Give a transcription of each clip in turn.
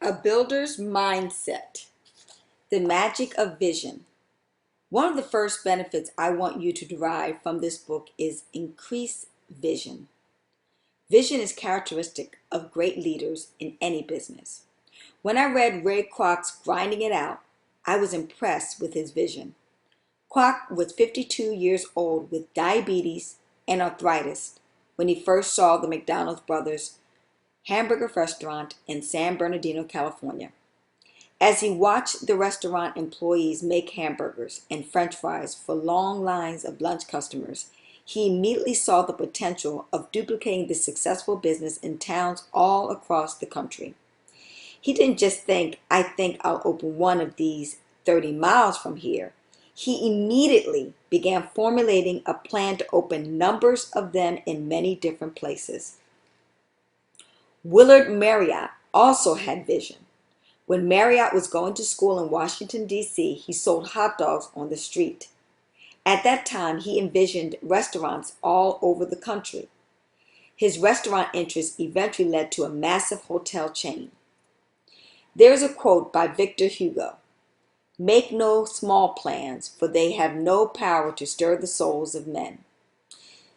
A builder's mindset. The magic of vision. One of the first benefits I want you to derive from this book is increased vision. Vision is characteristic of great leaders in any business. When I read Ray Kroc's Grinding It Out, I was impressed with his vision. Kroc was 52 years old with diabetes and arthritis when he first saw the McDonald's brothers hamburger restaurant in San Bernardino, California. As he watched the restaurant employees make hamburgers and French fries for long lines of lunch customers, he immediately saw the potential of duplicating this successful business in towns all across the country. He didn't just think, I think I'll open one of these 30 miles from here. He immediately began formulating a plan to open numbers of them in many different places. Willard Marriott also had vision. When Marriott was going to school in Washington, D.C., he sold hot dogs on the street. At that time, he envisioned restaurants all over the country. His restaurant interest eventually led to a massive hotel chain. There is a quote by Victor Hugo: "Make no small plans, for they have no power to stir the souls of men."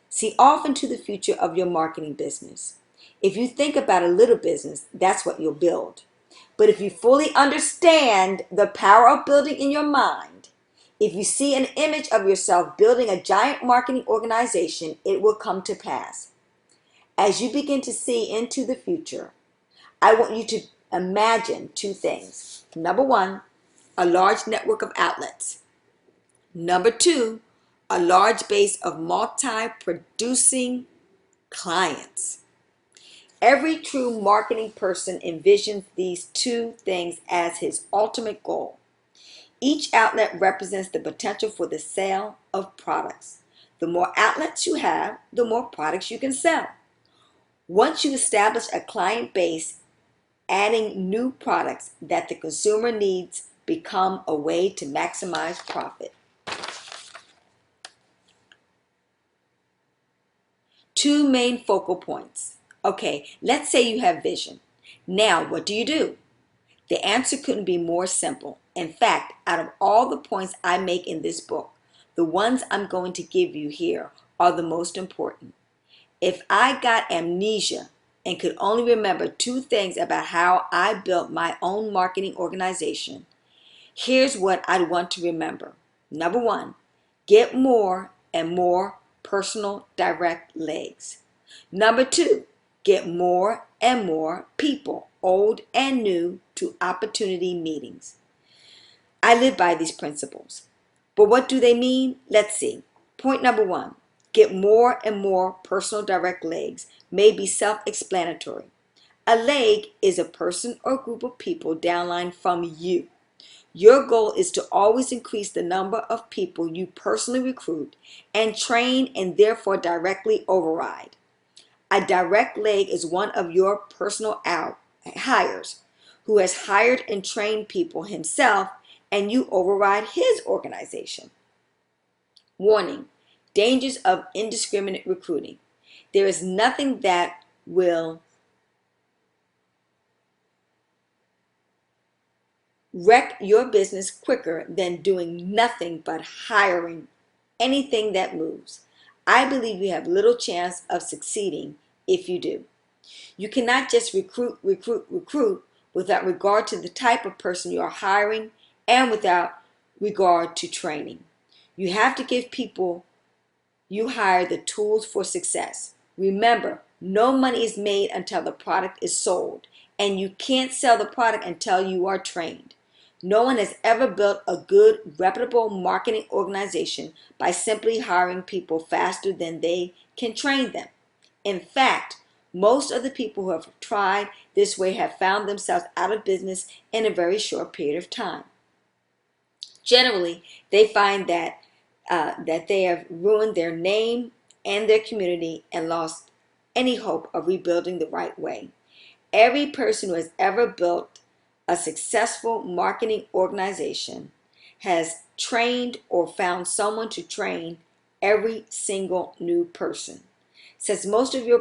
See often to the future of your marketing business. If you think about a little business, that's what you'll build. But if you fully understand the power of building in your mind, if you see an image of yourself building a giant marketing organization, it will come to pass. As you begin to see into the future, I want you to imagine two things. Number one, a large network of outlets. Number two, a large base of multi-producing clients. Every true marketing person envisions these two things as his ultimate goal. Each outlet represents the potential for the sale of products. The more outlets you have, the more products you can sell. Once you establish a client base, adding new products that the consumer needs become a way to maximize profit. Two main focal points. Okay, let's say you have vision. Now, what do? The answer couldn't be more simple. In fact, out of all the points I make in this book, the ones I'm going to give you here are the most important. If I got amnesia and could only remember two things about how I built my own marketing organization, here's what I'd want to remember. Number one, get more and more personal direct legs. Number two, get more and more people, old and new, to opportunity meetings. I live by these principles. But what do they mean? Let's see. Point number one, get more and more personal direct legs may be self-explanatory. A leg is a person or group of people downline from you. Your goal is to always increase the number of people you personally recruit and train and therefore directly override. A direct leg is one of your personal hires who has hired and trained people himself, and you override his organization. Warning: dangers of indiscriminate recruiting. There is nothing that will wreck your business quicker than doing nothing but hiring anything that moves. I believe you have little chance of succeeding if you do. You cannot just recruit without regard to the type of person you are hiring and without regard to training. You have to give people you hire the tools for success. Remember, no money is made until the product is sold, and you can't sell the product until you are trained. No one has ever built a good, reputable marketing organization by simply hiring people faster than they can train them. In fact, most of the people who have tried this way have found themselves out of business in a very short period of time. Generally, they find that they have ruined their name and their community and lost any hope of rebuilding the right way. Every person who has ever built a successful marketing organization has trained or found someone to train every single new person. Since most of your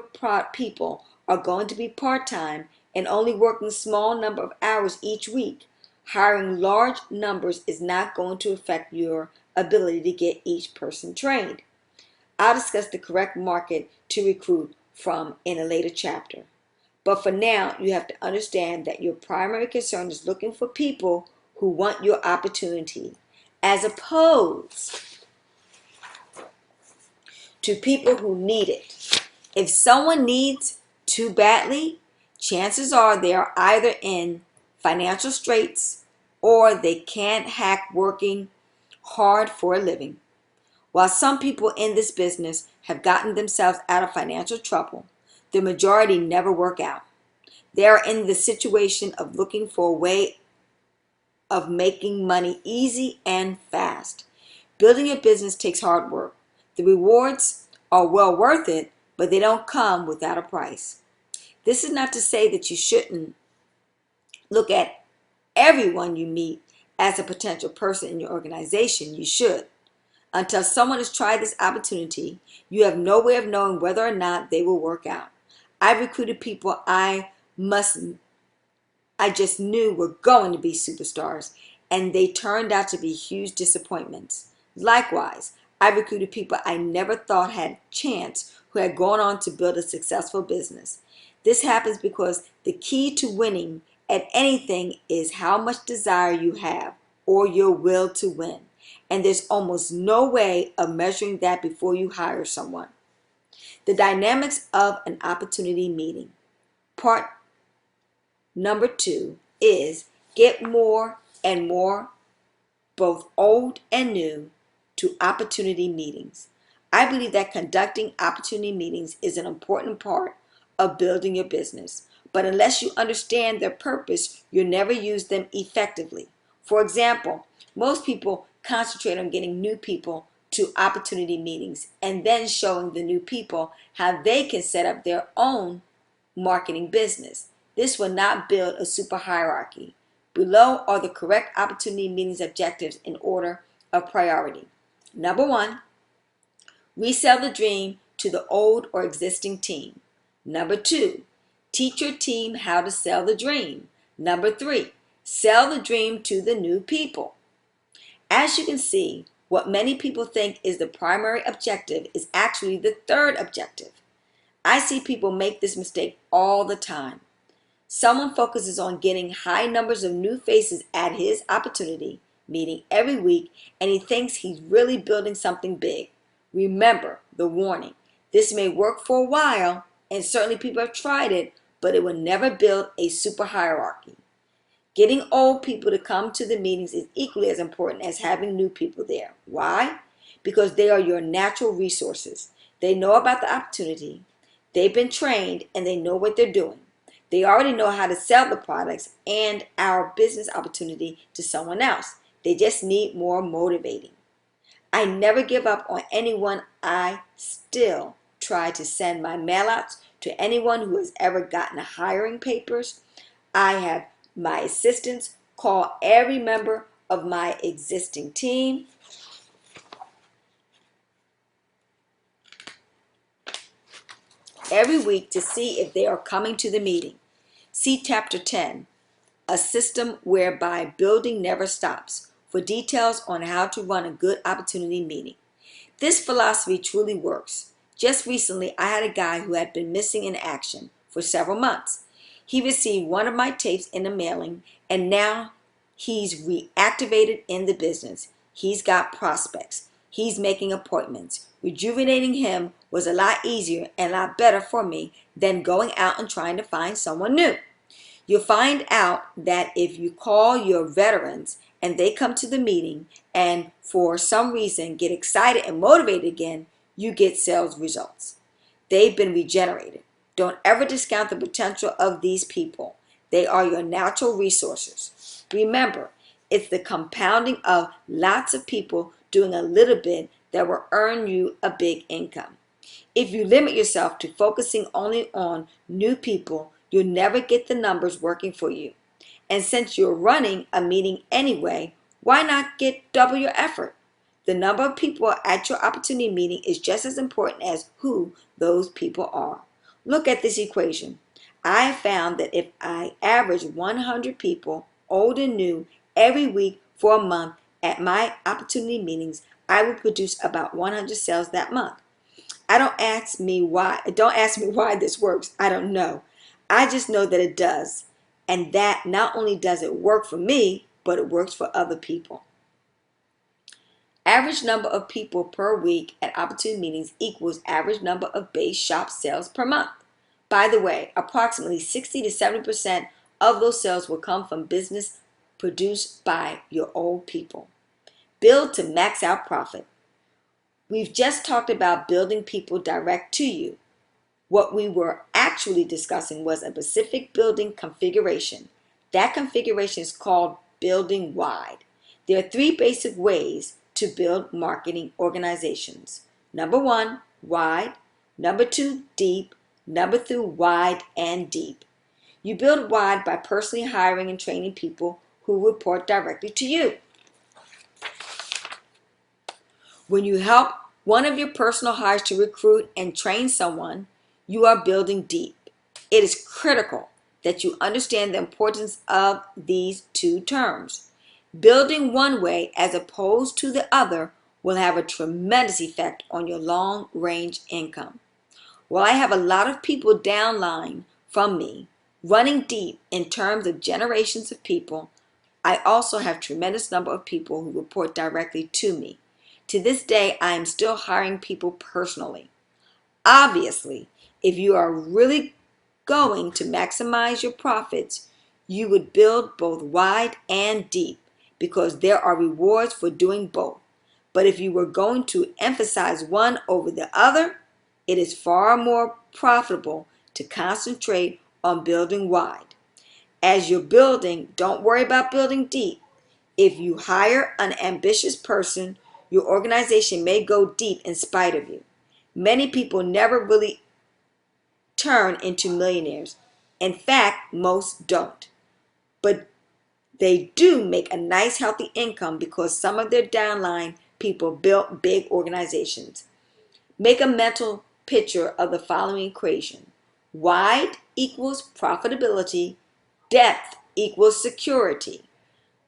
people are going to be part-time, and only working a small number of hours each week. Hiring large numbers is not going to affect your ability to get each person trained. I'll discuss the correct market to recruit from in a later chapter. But for now, you have to understand that your primary concern is looking for people who want your opportunity, as opposed to people who need it. If someone needs too badly, chances are they are either in financial straits or they can't hack working hard for a living. While some people in this business have gotten themselves out of financial trouble, the majority never work out. They are in the situation of looking for a way of making money easy and fast. Building a business takes hard work. The rewards are well worth it, but they don't come without a price. This is not to say that you shouldn't look at everyone you meet as a potential person in your organization. You should. Until someone has tried this opportunity, you have no way of knowing whether or not they will work out. I've recruited people I just knew were going to be superstars, and they turned out to be huge disappointments. Likewise, I recruited people I never thought had a chance who had gone on to build a successful business. This happens because the key to winning at anything is how much desire you have or your will to win. And there's almost no way of measuring that before you hire someone. The dynamics of an opportunity meeting. Part number 2 is get more and more, both old and new, to opportunity meetings. I believe that conducting opportunity meetings is an important part of building your business, but unless you understand their purpose, you'll never use them effectively. For example, most people concentrate on getting new people to opportunity meetings and then showing the new people how they can set up their own marketing business. This will not build a super hierarchy. Below are the correct opportunity meetings objectives in order of priority. Number 1, resell the dream to the old or existing team. Number 2, teach your team how to sell the dream. Number 3, sell the dream to the new people. As you can see, what many people think is the primary objective is actually the third objective. I see people make this mistake all the time. Someone focuses on getting high numbers of new faces at his opportunity meeting every week, and he thinks he's really building something big. Remember the warning. This may work for a while, and certainly people have tried it, but it will never build a super hierarchy. Getting old people to come to the meetings is equally as important as having new people there. Why? Because they are your natural resources. They know about the opportunity. They've been trained and they know what they're doing. They already know how to sell the products and our business opportunity to someone else. They just need more motivating. I never give up on anyone. I still try to send my mailouts to anyone who has ever gotten hiring papers. I have my assistants call every member of my existing team. Every week to see if they are coming to the meeting. See Chapter 10, A System Whereby Building Never Stops, for details on how to run a good opportunity meeting. This philosophy truly works. Just recently, I had a guy who had been missing in action for several months. He received one of my tapes in a mailing, and now he's reactivated in the business. He's got prospects. He's making appointments. Rejuvenating him was a lot easier and a lot better for me than going out and trying to find someone new. You'll find out that if you call your veterans and they come to the meeting and for some reason get excited and motivated again, you get sales results. They've been regenerated. Don't ever discount the potential of these people. They are your natural resources. Remember, it's the compounding of lots of people doing a little bit that will earn you a big income. If you limit yourself to focusing only on new people, you'll never get the numbers working for you. And since you're running a meeting anyway, why not get double your effort? The number of people at your opportunity meeting is just as important as who those people are. Look at this equation. I found that if I average 100 people, old and new, every week for a month at my opportunity meetings, I would produce about 100 sales that month. Don't ask me why this works. I don't know. I just know that it does. And that not only does it work for me, but it works for other people. Average number of people per week at opportunity meetings equals average number of base shop sales per month. By the way, approximately 60 to 70% of those sales will come from business produced by your old people. Build to max out profit. We've just talked about building people direct to you. What we were actually discussing was a specific building configuration. That configuration is called building wide. There are three basic ways to build marketing organizations. Number one, wide. Number two, deep. Number three, wide and deep. You build wide by personally hiring and training people who report directly to you. When you help one of your personal hires to recruit and train someone, you are building deep. It is critical that you understand the importance of these two terms. Building one way as opposed to the other will have a tremendous effect on your long-range income. While I have a lot of people downline from me, running deep in terms of generations of people, I also have a tremendous number of people who report directly to me. To this day, I am still hiring people personally. Obviously, if you are really going to maximize your profits, you would build both wide and deep because there are rewards for doing both. But if you were going to emphasize one over the other, it is far more profitable to concentrate on building wide. As you're building, don't worry about building deep. If you hire an ambitious person, your organization may go deep in spite of you. Many people never really turn into millionaires. In fact, most don't. But they do make a nice, healthy income because some of their downline people built big organizations. Make a mental picture of the following equation. Wide equals profitability. Depth equals security.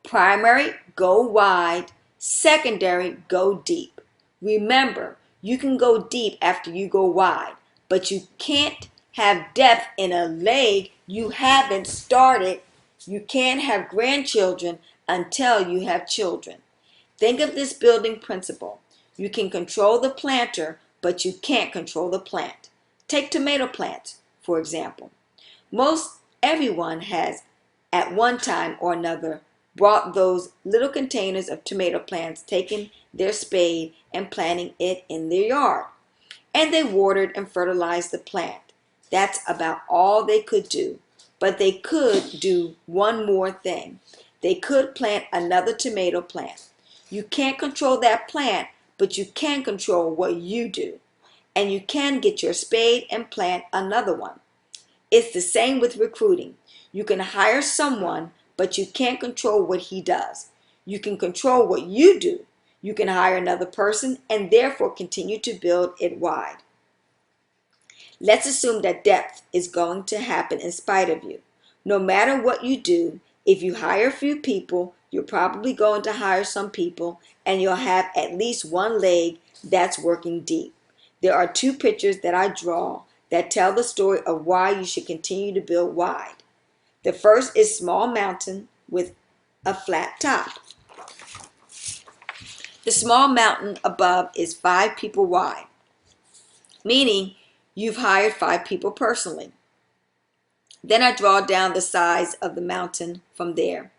Primary, go wide. Secondary, go deep. Remember, you can go deep after you go wide, but you can't have depth in a leg you haven't started. You can't have grandchildren until you have children. Think of this building principle. You can control the planter, but you can't control the plant. Take tomato plants, for example. Most everyone has, at one time or another, brought those little containers of tomato plants, taking their spade and planting it in their yard. And they watered and fertilized the plant. That's about all they could do. But they could do one more thing. They could plant another tomato plant. You can't control that plant, but you can control what you do. And you can get your spade and plant another one. It's the same with recruiting. You can hire someone, but you can't control what he does. You can control what you do. You can hire another person and therefore continue to build it wide. Let's assume that depth is going to happen in spite of you. No matter what you do, if you hire a few people, you're probably going to hire some people and you'll have at least one leg that's working deep. There are two pictures that I draw that tell the story of why you should continue to build wide. The first is small mountain with a flat top. The small mountain above is 5 people wide, meaning you've hired 5 people personally. Then I draw down the size of the mountain from there.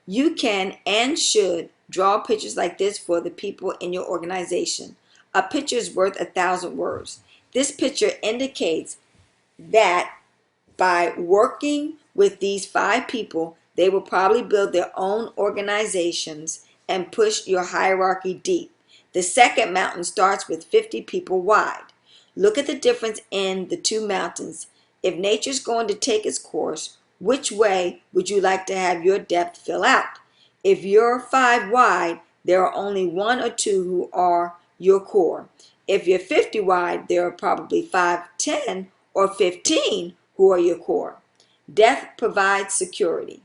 You can and should draw pictures like this for the people in your organization. A picture is worth 1,000 words. This picture indicates that by working with these 5 people, they will probably build their own organizations and push your hierarchy deep. The second mountain starts with 50 people wide. Look at the difference in the two mountains. If nature's going to take its course, which way would you like to have your depth fill out? If you're 5 wide, there are only 1 or 2 who are your core. If you're 50 wide, there are probably 5, 10, or 15 who are your core. Depth provides security.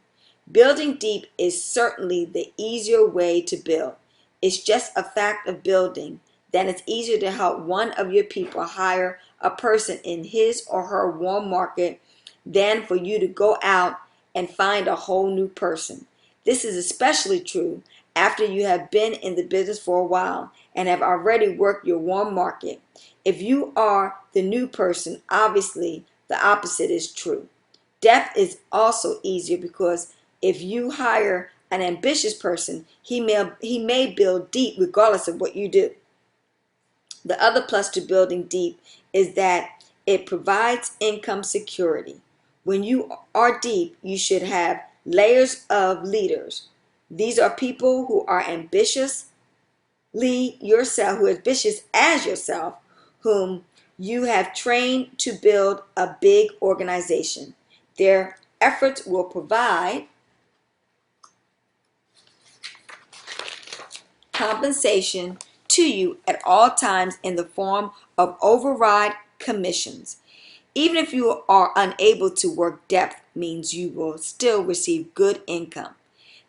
Building deep is certainly the easier way to build. It's just a fact of building that it's easier to help one of your people hire a person in his or her warm market than for you to go out and find a whole new person. This is especially true after you have been in the business for a while and have already worked your warm market. If you are the new person, obviously the opposite is true. Depth is also easier because if you hire an ambitious person, he may build deep regardless of what you do. The other plus to building deep is that it provides income security. When you are deep, you should have layers of leaders. These are people who are ambitious yourself, who are ambitious as yourself, whom you have trained to build a big organization. Their efforts will provide compensation to you at all times in the form of override commissions. Even if you are unable to work depth means you will still receive good income.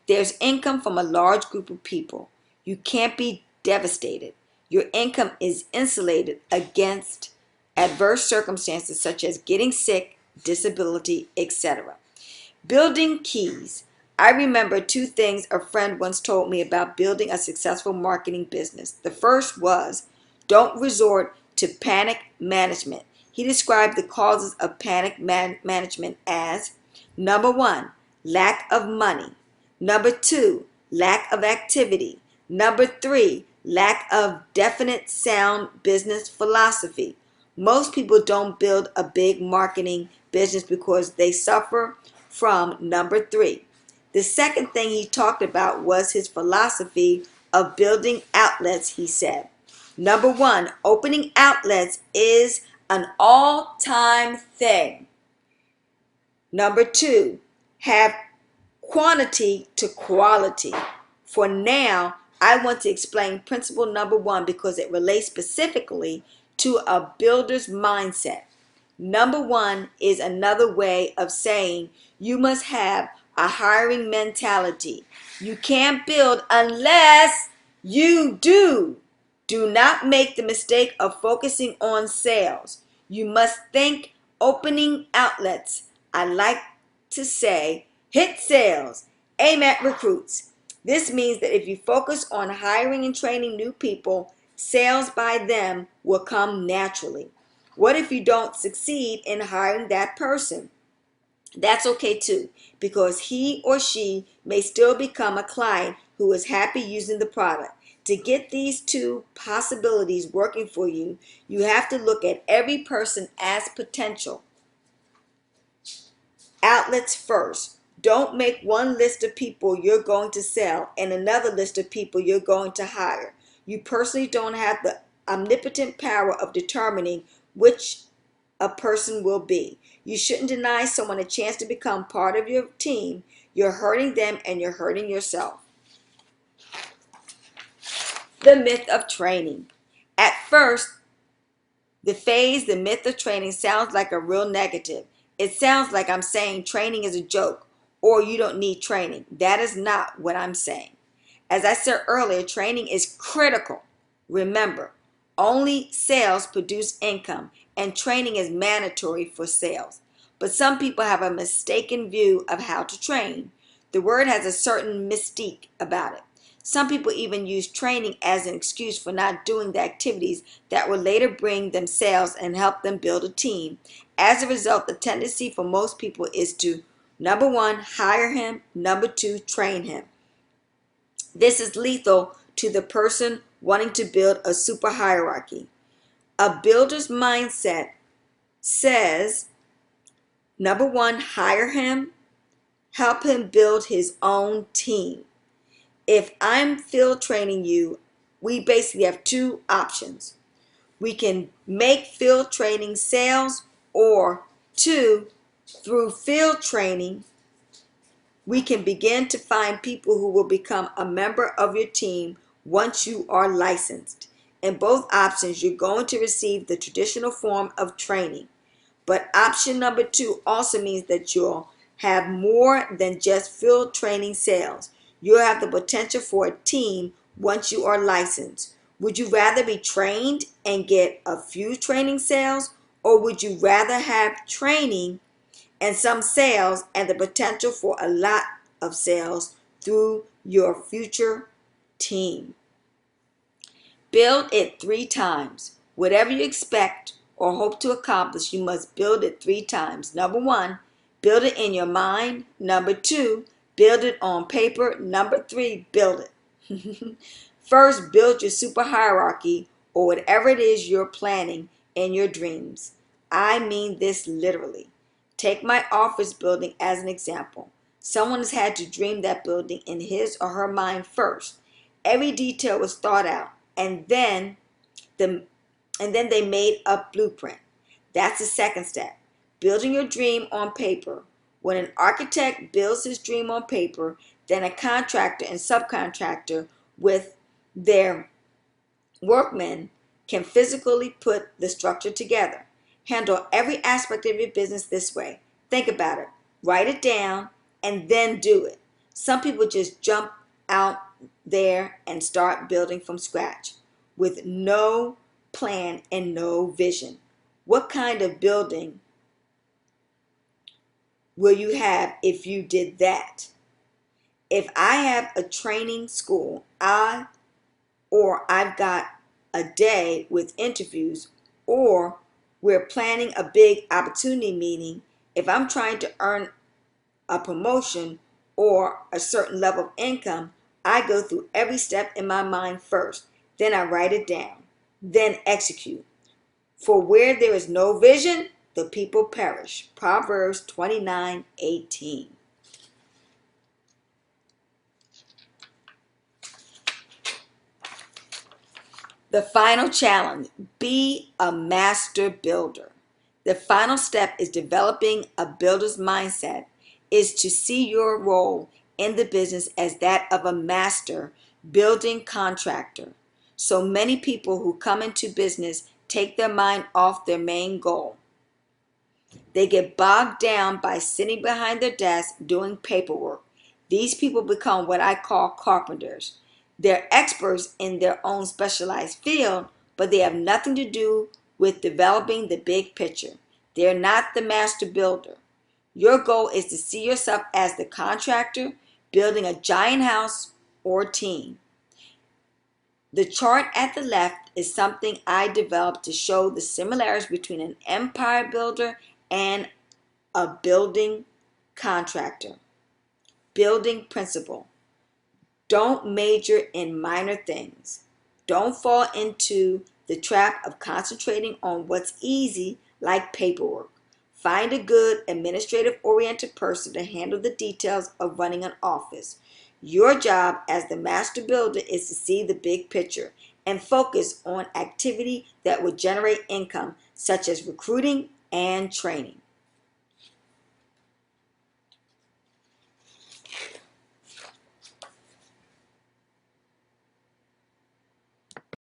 There's income from a large group of people. You can't be devastated. Your income is insulated against adverse circumstances such as getting sick, disability, etc. Building keys. I remember two things a friend once told me about building a successful marketing business. The first was, don't resort to panic management. He described the causes of panic management as number one, lack of money. Number two, lack of activity. Number three, lack of definite sound business philosophy. Most people don't build a big marketing business because they suffer from number three. The second thing he talked about was his philosophy of building outlets, he said. Number one, opening outlets is an all-time thing. Number two, have quantity to quality. For now, I want to explain principle number one because it relates specifically to a builder's mindset. Number one is another way of saying you must have a hiring mentality. You can't build unless you do. Do not make the mistake of focusing on sales. You must think opening outlets. I like to say hit sales, aim at recruits. This means that if you focus on hiring and training new people, sales by them will come naturally. What if you don't succeed in hiring that person? That's okay too, because he or she may still become a client who is happy using the product. To get these two possibilities working for you, you have to look at every person as potential. Outlets first. Don't make one list of people you're going to sell and another list of people you're going to hire. You personally don't have the omnipotent power of determining which a person will be. You shouldn't deny someone a chance to become part of your team. You're hurting them and you're hurting yourself. The myth of training. At first, the myth of training sounds like a real negative. It sounds like I'm saying training is a joke or you don't need training. That is not what I'm saying. As I said earlier, training is critical. Remember, only sales produce income and training is mandatory for sales. But some people have a mistaken view of how to train. The word has a certain mystique about it. Some people even use training as an excuse for not doing the activities that will later bring them sales and help them build a team. As a result, the tendency for most people is to, number one, hire him, number two, train him. This is lethal to the person wanting to build a super hierarchy. A builder's mindset says, number one, hire him, help him build his own team. If I'm field training you, we basically have two options. We can make field training sales, or two, through field training, we can begin to find people who will become a member of your team once you are licensed. In both options, you're going to receive the traditional form of training. But option number 2 also means that you'll have more than just field training sales. You'll have the potential for a team once you are licensed. Would you rather be trained and get a few training sales, or would you rather have training and some sales and the potential for a lot of sales through your future team? Build it 3 times. Whatever you expect or hope to accomplish, you must build it 3 times. Number 1, build it in your mind. Number 2, build it on paper. Number 3, build it. First, build your super hierarchy or whatever it is you're planning in your dreams. I mean this literally. Take my office building as an example. Someone has had to dream that building in his or her mind first. Every detail was thought out, and then they made a blueprint. That's the second step. Building your dream on paper. When an architect builds his dream on paper, then a contractor and subcontractor with their workmen can physically put the structure together. Handle every aspect of your business this way. Think about it, write it down, and then do it. Some people just jump out there and start building from scratch with no plan and no vision. What kind of building will you have if you did that? If I have a training school, I've got a day with interviews, or we're planning a big opportunity meeting, if I'm trying to earn a promotion or a certain level of income, I go through every step in my mind first. Then I write it down. Then execute. For where there is no vision, the people perish. Proverbs 29:18. The final challenge, be a master builder. The final step is developing a builder's mindset, is to see your role in the business as that of a master building contractor. So many people who come into business take their mind off their main goal. They get bogged down by sitting behind their desk doing paperwork. These people become what I call carpenters. They're experts in their own specialized field, but they have nothing to do with developing the big picture. They're not the master builder. Your goal is to see yourself as the contractor building a giant house or team. The chart at the left is something I developed to show the similarities between an empire builder and a building contractor. Building principle. Don't major in minor things. Don't fall into the trap of concentrating on what's easy, like paperwork. Find a good administrative-oriented person to handle the details of running an office. Your job as the master builder is to see the big picture and focus on activity that will generate income, such as recruiting and training.